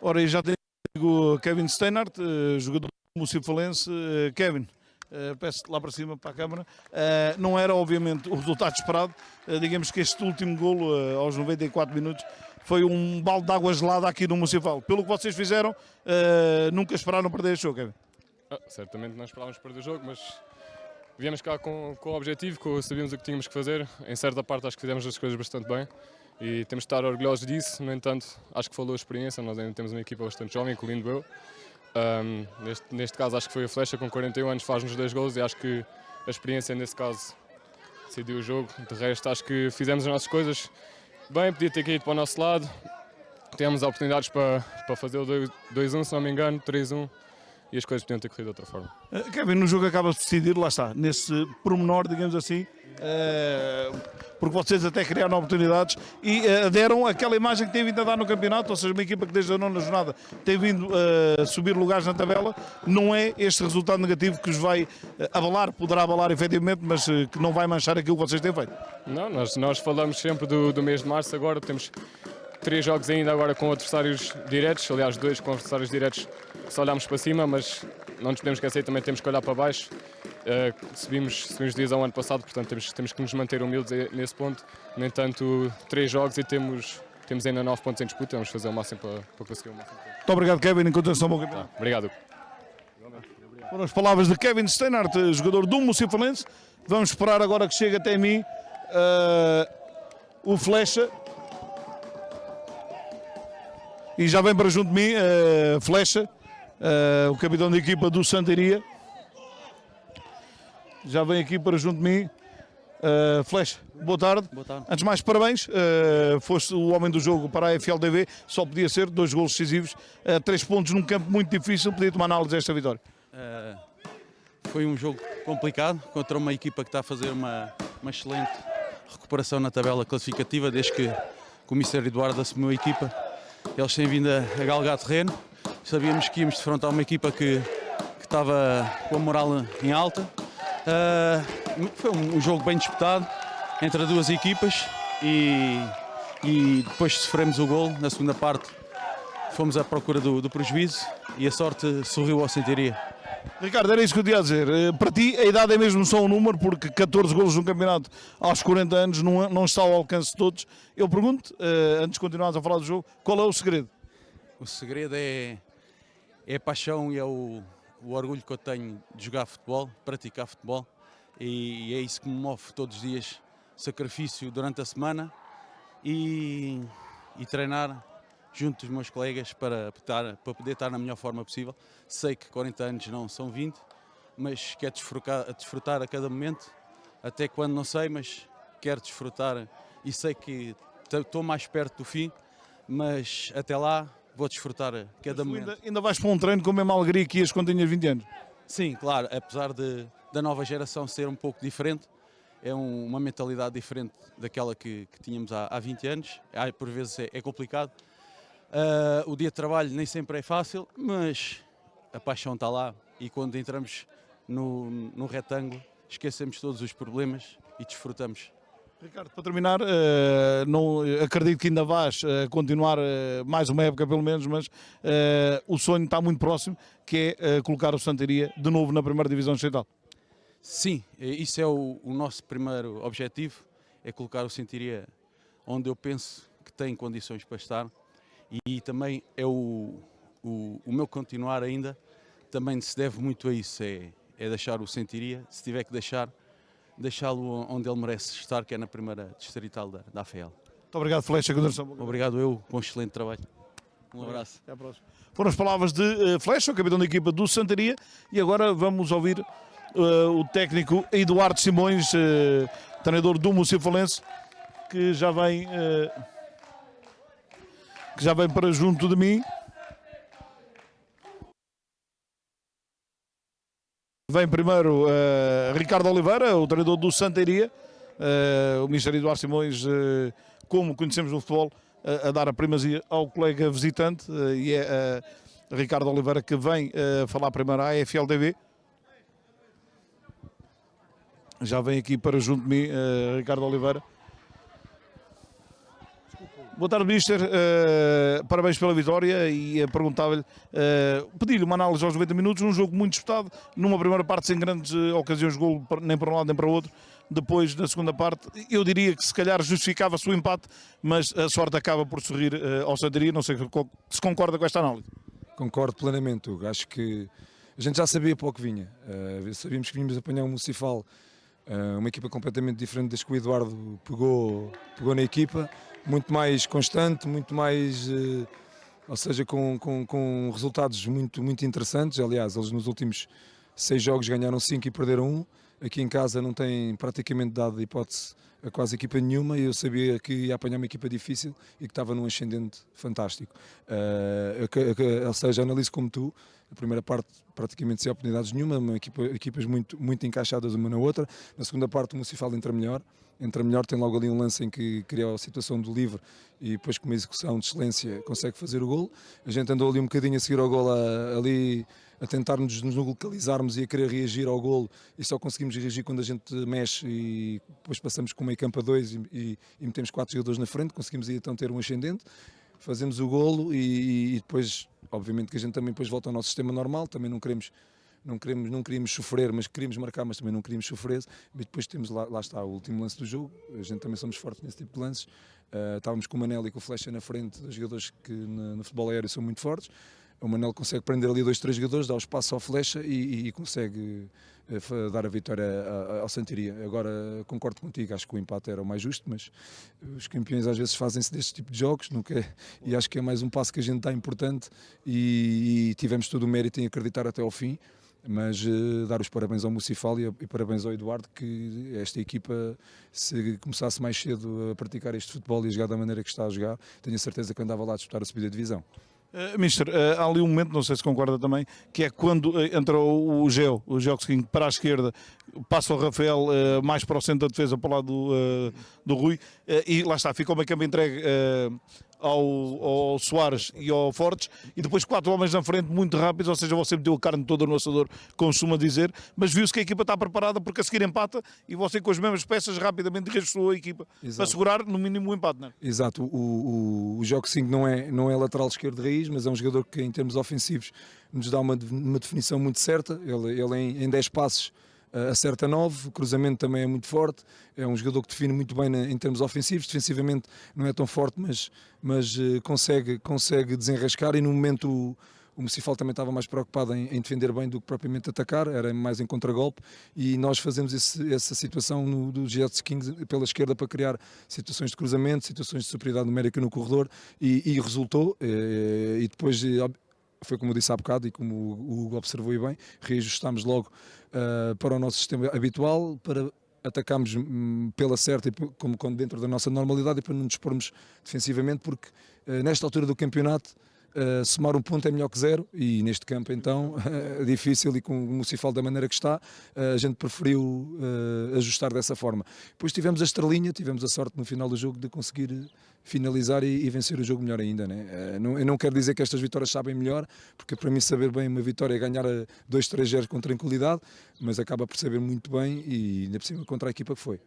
Ora, e já tenho o Kevin Steinhardt, jogador do Municipal. Kevin, peço-te lá para cima, para a câmara. Não era, obviamente, o resultado esperado. Digamos que este último golo, aos 94 minutos, foi um balde de água gelada aqui no Municipal. Pelo que vocês fizeram, nunca esperaram perder este jogo, Kevin. Certamente não esperávamos perder o jogo, mas viemos cá com o objetivo, sabíamos o que tínhamos que fazer. Em certa parte acho que fizemos as coisas bastante bem e temos de estar orgulhosos disso. No entanto, acho que falou a experiência, nós ainda temos uma equipa bastante jovem, incluindo eu. Neste caso acho que foi a Flecha, com 41 anos, faz-nos 2 gols e acho que a experiência nesse caso decidiu o jogo. De resto acho que fizemos as nossas coisas bem, podia ter caído para o nosso lado. Temos oportunidades para fazer o 2-1, se não me engano, 3-1. E as coisas podiam ter corrido de outra forma. Kevin, no jogo acaba de decidir, lá está, nesse pormenor, digamos assim, porque vocês até criaram oportunidades e deram aquela imagem que tem vindo a dar no campeonato, ou seja, uma equipa que desde a 9ª jornada tem vindo a subir lugares na tabela. Não é este resultado negativo que os vai abalar, poderá abalar efetivamente, mas que não vai manchar aquilo que vocês têm feito. Não, nós falamos sempre do mês de março, agora temos 3 jogos ainda agora com adversários diretos, aliás 2 com adversários diretos, só olhamos para cima, mas não nos podemos esquecer, também temos que olhar para baixo. Subimos divisão ao ano passado, portanto temos que nos manter humildes nesse ponto. No entanto, 3 jogos e temos ainda 9 pontos em disputa, vamos fazer o máximo para conseguir o máximo. Muito obrigado, Kevin, em continuação bom campeonato. Obrigado. Foram as palavras de Kevin Steinhardt, jogador do Municipal. Vamos esperar agora que chegue até mim o Flecha. E já vem para junto de mim Flecha, o capitão da equipa do Santaria. Já vem aqui para junto de mim. Flecha, boa tarde. Boa tarde. Antes de mais, parabéns. Foste o homem do jogo para a FLTV. Só podia ser 2 golos decisivos, 3 pontos num campo muito difícil. Podia tomar análise desta vitória. Foi um jogo complicado contra uma equipa que está a fazer uma excelente recuperação na tabela classificativa desde que o Mr. Eduardo assumiu a equipa. Eles têm vindo a galgar terreno. Sabíamos que íamos defrontar uma equipa que estava com a moral em alta. Foi um jogo bem disputado entre as duas equipas e depois sofremos o gol na segunda parte. Fomos à procura do prejuízo e a sorte sorriu ao Santaria. Ricardo, era isso que eu ia dizer. Para ti, a idade é mesmo só um número, porque 14 golos num campeonato aos 40 anos não está ao alcance de todos. Eu pergunto, antes de continuarmos a falar do jogo, qual é o segredo? O segredo é a paixão e é o orgulho que eu tenho de jogar futebol, praticar futebol. E é isso que me move todos os dias. Sacrifício durante a semana e treinar junto dos meus colegas para poder estar na melhor forma possível. Sei que 40 anos não são 20, mas quero desfrutar a cada momento, até quando não sei, mas quero desfrutar e sei que estou mais perto do fim, mas até lá vou desfrutar a cada momento. Ainda vais para um treino com a mesma alegria que ias quando tinhas 20 anos? Sim, claro, apesar da nova geração ser um pouco diferente, é uma mentalidade diferente daquela que tínhamos há 20 anos, por vezes é complicado. O dia de trabalho nem sempre é fácil, mas a paixão está lá e quando entramos no retângulo esquecemos todos os problemas e desfrutamos. Ricardo, para terminar, não, acredito que ainda vais continuar mais uma época pelo menos, mas o sonho está muito próximo, que é colocar o Santaria de novo na primeira divisão distrital. Sim, isso é o nosso primeiro objetivo, é colocar o Santaria onde eu penso que tem condições para estar. E também é o meu continuar ainda, também se deve muito a isso, é deixar o Santaria, se tiver que deixá-lo onde ele merece estar, que é na primeira distrital da AFL. Muito obrigado, Flecha. Obrigado eu, com um excelente trabalho. Um abraço. Até à próxima. Foram as palavras de Flecha, o capitão da equipa do Santaria, e agora vamos ouvir o técnico Eduardo Simões, treinador do Municipal, que já vem para junto de mim. Vem primeiro Ricardo Oliveira, o treinador do Santaria, o Mr. Eduardo Simões, como conhecemos no futebol, a dar a primazia ao colega visitante, e é Ricardo Oliveira que vem falar primeiro à FLTV. Já vem aqui para junto de mim Ricardo Oliveira. Boa tarde, Mister. Parabéns pela vitória e perguntava-lhe, pedi-lhe uma análise aos 90 minutos, um jogo muito disputado, numa primeira parte sem grandes ocasiões de golo, nem para um lado nem para o outro. Depois, na segunda parte, eu diria que se calhar justificava-se o empate, mas a sorte acaba por sorrir ao Santaria. Não sei se concorda com esta análise. Concordo plenamente, Hugo. Acho que a gente já sabia para o que vinha. Sabíamos que vínhamos apanhar um Municipal, uma equipa completamente diferente das que o Eduardo pegou na equipa, muito mais constante, muito mais, ou seja, com resultados muito interessantes. Aliás, eles nos últimos 6 jogos ganharam 5 e perderam 1. Aqui em casa não tem praticamente dado hipótese a quase equipa nenhuma, e eu sabia que ia apanhar uma equipa difícil e que estava num ascendente fantástico. Ou seja, analiso como tu, a primeira parte praticamente sem oportunidades nenhuma, equipas muito encaixadas uma na outra. Na segunda parte o Municipal entra melhor, tem logo ali um lance em que cria a situação do livre e depois com uma execução de excelência consegue fazer o golo. A gente andou ali um bocadinho a seguir ao golo, ali a tentar-nos localizarmos e a querer reagir ao golo, e só conseguimos reagir quando a gente mexe, e depois passamos com o meio campo a 2 e metemos 4 jogadores na frente, conseguimos então ter um ascendente, fazemos o golo e depois, obviamente que a gente também depois volta ao nosso sistema normal, também não queríamos sofrer, mas queríamos marcar, mas também não queríamos sofrer, e depois temos lá está o último lance do jogo, a gente também somos fortes nesse tipo de lances, estávamos com o Manel e com o Flecha na frente, dos jogadores que no futebol aéreo são muito fortes. O Manel consegue prender ali 2, 3 jogadores, dá o espaço ao Flecha e consegue dar a vitória ao Santaria. Agora concordo contigo, acho que o empate era o mais justo, mas os campeões às vezes fazem-se deste tipo de jogos, e acho que é mais um passo que a gente dá importante, e tivemos todo o mérito em acreditar até ao fim. Mas dar os parabéns ao Municipal e parabéns ao Eduardo, que esta equipa, se começasse mais cedo a praticar este futebol e a jogar da maneira que está a jogar, tenho a certeza que andava lá a disputar a subida de divisão. Mister, há ali um momento, não sei se concorda também, que é quando entra o Geo King para a esquerda, passa o Rafael mais para o centro da defesa, para o lado do Rui, e lá está, fica o meio campo entregue ao Soares e ao Fortes, e depois 4 homens na frente muito rápidos, ou seja, você meteu a carne toda no assador, como costuma dizer, mas viu-se que a equipa está preparada porque a seguir empata, e você com as mesmas peças rapidamente reajustou a equipa. Exato. Para segurar no mínimo o empate, não é? Exato, o Jogo 5 não é lateral esquerdo de raiz, mas é um jogador que em termos ofensivos nos dá uma definição muito certa. Ele em 10 passos acerta 9, o cruzamento também é muito forte, é um jogador que define muito bem em termos ofensivos, defensivamente não é tão forte, mas consegue desenrascar, e no momento o Municipal também estava mais preocupado em defender bem do que propriamente atacar, era mais em contragolpe, e nós fazemos essa situação do Jets King pela esquerda para criar situações de cruzamento, situações de superioridade numérica no corredor, e resultou, e depois foi como eu disse há bocado e como o Hugo observou e bem, reajustámos logo para o nosso sistema habitual, para atacarmos pela certa, como dentro da nossa normalidade, e para não nos expormos defensivamente, porque nesta altura do campeonato somar um ponto é melhor que 0, e neste campo então é difícil, e com o Municipal da maneira que está, a gente preferiu ajustar dessa forma. Depois tivemos a estrelinha, tivemos a sorte no final do jogo de conseguir finalizar e vencer o jogo melhor ainda, né? Eu não quero dizer que estas vitórias sabem melhor, porque para mim saber bem uma vitória é ganhar a 2-3-0 com tranquilidade, mas acaba por saber muito bem, e ainda por cima contra a equipa que foi.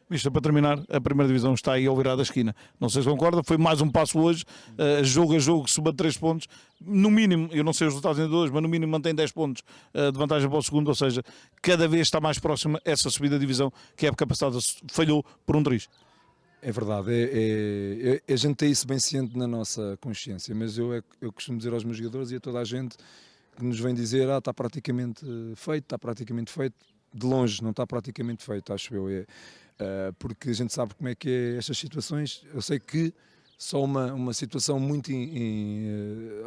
Mister, para terminar, a primeira divisão está aí ao virar da esquina. Não sei se concorda, foi mais um passo hoje, jogo a jogo, suma 3 pontos. No mínimo, eu não sei os resultados ainda de hoje, mas no mínimo mantém 10 pontos de vantagem para o segundo, ou seja, cada vez está mais próxima essa subida de divisão, que a época passada falhou por um triz. É verdade, a gente tem isso bem ciente na nossa consciência, mas eu costumo dizer aos meus jogadores e a toda a gente que nos vem dizer, está praticamente feito, de longe não está praticamente feito, acho eu. Porque a gente sabe como é que é estas situações. Eu sei que só uma situação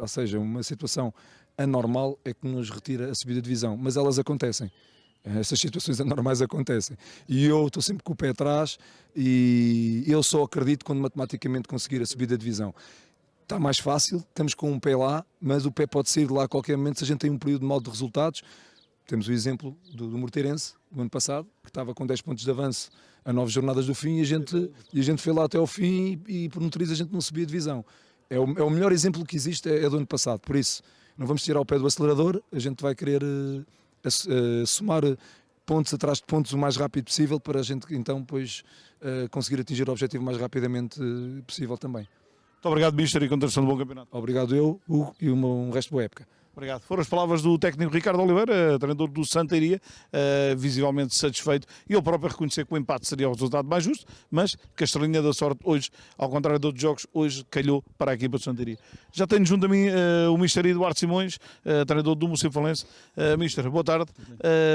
ou seja, uma situação anormal é que nos retira a subida de divisão, mas elas acontecem. Estas situações anormais acontecem, e eu estou sempre com o pé atrás, e eu só acredito quando matematicamente conseguir a subida de divisão. Está mais fácil, estamos com um pé lá, mas o pé pode sair de lá a qualquer momento se a gente tem um período mau de resultados. Temos o exemplo do Morteirense, do ano passado, que estava com 10 pontos de avanço a 9 jornadas do fim, e a gente foi lá até ao fim, e por um triz a gente não subia a divisão. É o melhor exemplo que existe, é do ano passado. Por isso, não vamos tirar o pé do acelerador, a gente vai querer somar pontos atrás de pontos o mais rápido possível, para a gente então depois conseguir atingir o objetivo o mais rapidamente possível também. Muito obrigado, Mister, e continuação de bom campeonato. Obrigado eu, Hugo, e um resto de boa época. Obrigado. Foram as palavras do técnico Ricardo Oliveira, treinador do Santaria, visivelmente satisfeito, e ele próprio a reconhecer que o empate seria o resultado mais justo, mas que a estrelinha da sorte hoje, ao contrário de outros jogos, hoje calhou para a equipa do Santaria. Já tenho junto a mim o Mister Eduardo Simões, treinador do Mocifalense. Mister, boa tarde.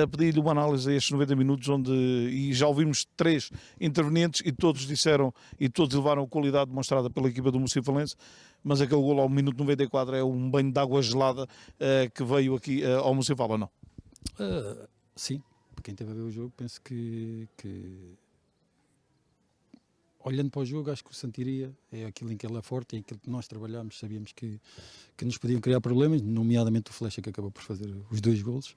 Pedi-lhe uma análise a estes 90 minutos, e já ouvimos 3 intervenientes e todos disseram e todos levaram a qualidade demonstrada pela equipa do Mocifalense. Mas aquele golo ao minuto 94 é um banho de água gelada que veio aqui ao Municipal, ou não? Sim, para quem esteve a ver o jogo, penso que olhando para o jogo, acho que o Santiria é aquilo em que ele é forte, é aquilo que nós trabalhámos, sabíamos que nos podiam criar problemas, nomeadamente o Flecha, que acabou por fazer os 2 golos.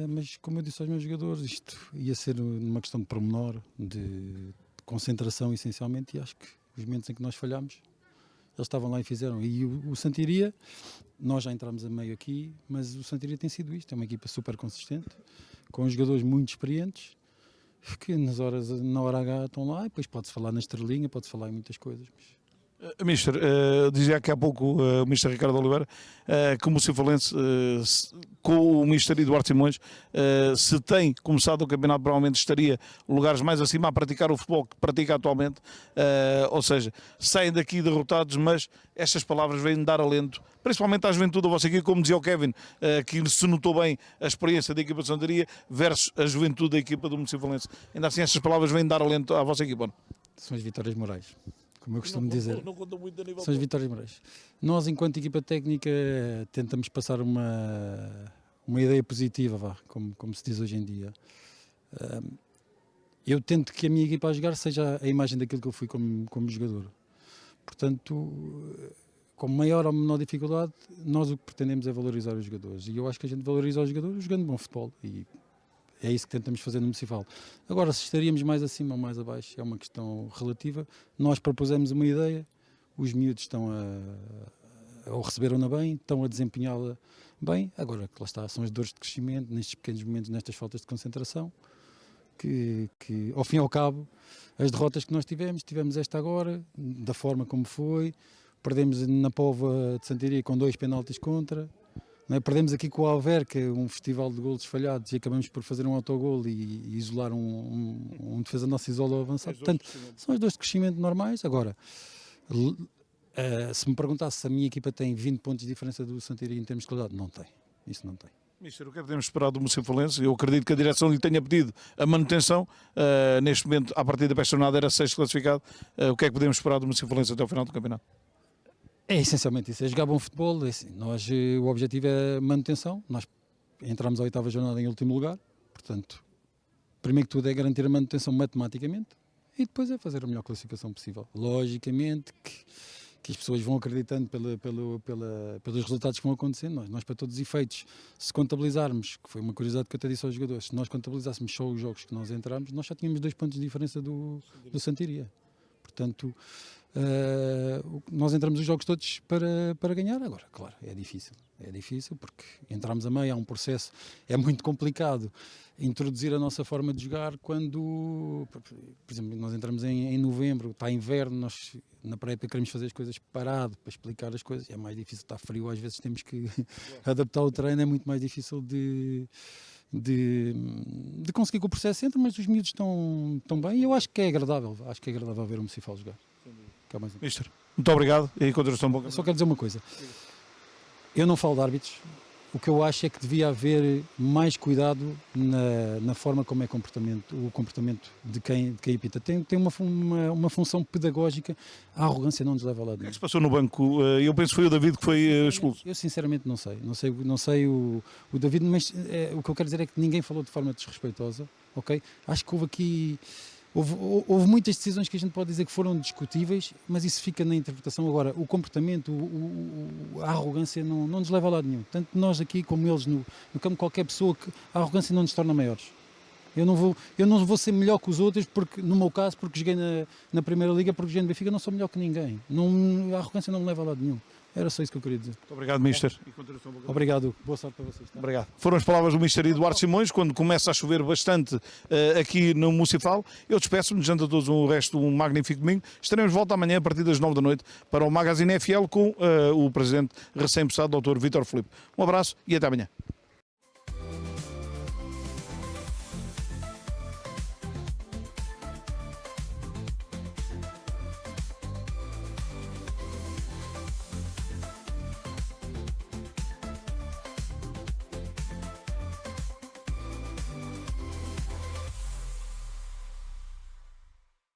Mas como eu disse aos meus jogadores, isto ia ser uma questão de pormenor, de concentração essencialmente, e acho que os momentos em que nós falhámos, eles estavam lá e fizeram. E o Santiria, nós já entramos a meio aqui, mas o Santiria tem sido isto, é uma equipa super consistente, com jogadores muito experientes, que na hora H estão lá, e depois pode-se falar na estrelinha, pode-se falar em muitas coisas. Mister, dizia aqui há pouco o Mister Ricardo Oliveira que o Mocifalense, com o Mister Eduardo Simões, se tem começado o campeonato, provavelmente estaria lugares mais acima a praticar o futebol que pratica atualmente, ou seja, saem daqui derrotados, mas estas palavras vêm dar alento, principalmente à juventude da vossa equipa, como dizia o Kevin, que se notou bem a experiência da equipa de Santaria versus a juventude da equipa do Mocifalense. Ainda assim, estas palavras vêm dar alento à vossa equipa, não? São as vitórias morais, como eu costumo dizer. Não conta muito a nível São as vitórias morais. Nós, enquanto equipa técnica, tentamos passar uma ideia positiva, vá, como se diz hoje em dia. Eu tento que a minha equipa a jogar seja a imagem daquilo que eu fui como jogador. Portanto, com maior ou menor dificuldade, nós o que pretendemos é valorizar os jogadores. E eu acho que a gente valoriza os jogadores jogando bom futebol. E é isso que tentamos fazer no Municipal. Agora, se estaríamos mais acima ou mais abaixo, é uma questão relativa. Nós propusemos uma ideia, os miúdos estão ou receberam-na bem, estão a desempenhá-la bem. Agora, que lá está, são as dores de crescimento, nestes pequenos momentos, nestas faltas de concentração, que ao fim e ao cabo, as derrotas que nós tivemos esta agora, da forma como foi, perdemos na Póvoa de Santiria com 2 penaltis contra. Não é? Perdemos aqui com o Alverca, um festival de golos falhados, e acabamos por fazer um autogol e isolar um defesa nossa isola avançado. Portanto, são as dores de crescimento normais. Agora, se me perguntasse se a minha equipa tem 20 pontos de diferença do Santiria em termos de qualidade, não tem. Isso não tem. Mister, o que é que podemos esperar do Mocifalense? Eu acredito que a direção lhe tenha pedido a manutenção. Neste momento, a partir da personada era 6 classificado. O que é que podemos esperar do Mocifalense até o final do campeonato? É essencialmente isso, é jogar bom futebol. É assim, o objetivo é manutenção. Nós entramos à 8ª jornada em último lugar, portanto, primeiro que tudo é garantir a manutenção matematicamente e depois é fazer a melhor classificação possível. Logicamente que as pessoas vão acreditando pelos resultados que vão acontecendo. Nós, para todos os efeitos, se contabilizarmos, que foi uma curiosidade que eu até disse aos jogadores, se nós contabilizássemos só os jogos que nós entramos, nós já tínhamos 2 pontos de diferença do Santiria. Portanto, nós entramos os jogos todos para ganhar. Agora, claro, é difícil porque entramos a meio, há um processo, é muito complicado introduzir a nossa forma de jogar quando, por exemplo, nós entramos em novembro, está inverno, nós na pré-época queremos fazer as coisas parado para explicar as coisas, é mais difícil, está frio, às vezes temos que adaptar o treino, é muito mais difícil de conseguir que o processo entre, mas os miúdos estão bem e eu acho que é agradável ver o Municipal jogar. Mister, muito obrigado e continuação bom. Eu só quero dizer uma coisa, eu não falo de árbitros, o que eu acho é que devia haver mais cuidado na forma como é o comportamento de quem apita. Tem uma função pedagógica, a arrogância não nos leva a lado O que é nenhum. que se passou no banco? Eu penso que foi o David que foi expulso. Eu sinceramente não sei o David, mas o que eu quero dizer é que ninguém falou de forma desrespeitosa, ok? Acho que houve aqui... Houve muitas decisões que a gente pode dizer que foram discutíveis, mas isso fica na interpretação. Agora, o comportamento, a arrogância não nos leva a lado nenhum. Tanto nós aqui como eles no campo, qualquer pessoa, que a arrogância não nos torna maiores. Eu não vou ser melhor que os outros, porque, no meu caso, porque joguei na Primeira Liga, porque joguei no Benfica, não sou melhor que ninguém. A arrogância não me leva a lado nenhum. Era só isso que eu queria dizer. Muito obrigado, Mister. Obrigado, boa sorte para vocês. Tá? Obrigado. Foram as palavras do Mister Eduardo Simões, quando começa a chover bastante aqui no Municipal. Eu despeço-me, desejando a todos o resto de um magnífico domingo. Estaremos de volta amanhã a partir das 9 da noite para o Magazine FL com o Presidente recém-possado, Dr. Vítor Filipe. Um abraço e até amanhã.